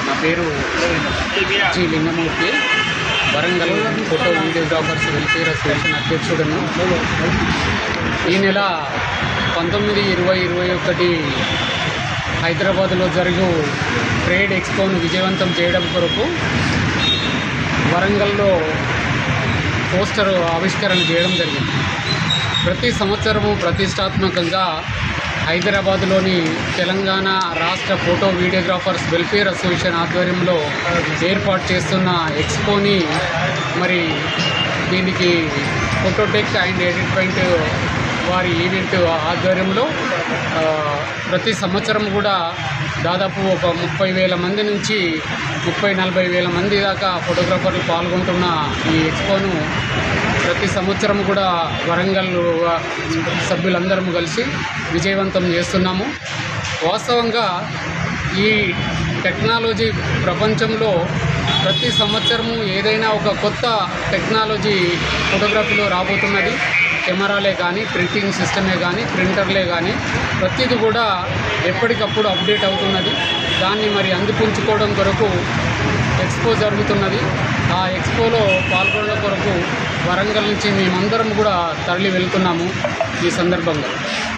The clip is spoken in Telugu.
నా పేరు G Lingamurthy, Warangal photo videographers welfare association అధ్యక్షుడను. ఈ నెల 19, 20, 21 హైదరాబాద్లో జరుగు ట్రేడ్ ఎక్స్పోను విజయవంతం చేయడం కొరకు వరంగల్లో పోస్టర్ ఆవిష్కరణ చేయడం జరిగింది. ప్రతి సంవత్సరము ప్రతిష్టాత్మకంగా హైదరాబాద్లోని తెలంగాణ రాష్ట్ర ఫోటో వీడియోగ్రాఫర్స్ వెల్ఫేర్ అసోసియేషన్ ఆధ్వర్యంలో ఏర్పాటు చేస్తున్న ఎక్స్పోని మరి దీనికి ఫోటోటెక్ అండ్ ఎడిట్ పాయింట్ వారి ఈవెంట్ ఆధ్వర్యంలో ప్రతి సంవత్సరం కూడా దాదాపు ఒక 30,000 మంది నుంచి 30-40 వేల మంది దాకా ఫోటోగ్రాఫర్లు పాల్గొంటున్న ఈ ఎక్స్పోను ప్రతి సంవత్సరం కూడా వరంగల్ సభ్యులందరము కలిసి విజయవంతం చేస్తున్నాము. వాస్తవంగా ఈ టెక్నాలజీ ప్రపంచంలో ప్రతి సంవత్సరము ఏదైనా ఒక కొత్త టెక్నాలజీ ఫోటోగ్రఫీలో రాబోతున్నది. కెమెరాలే కానీ, ప్రింటింగ్ సిస్టమే కానీ, ప్రింటర్లే కానీ ప్రతిదీ కూడా ఎప్పటికప్పుడు అప్డేట్ అవుతున్నది. దాన్ని మరి అందిపుంచుకోవడం కొరకు ఎక్స్పో జరుగుతున్నది. ఆ ఎక్స్పోలో పాల్గొనడం కొరకు వరంగల్ నుంచి మేమందరం కూడా తరలి వెళ్తున్నాము. ఈ సందర్భంగా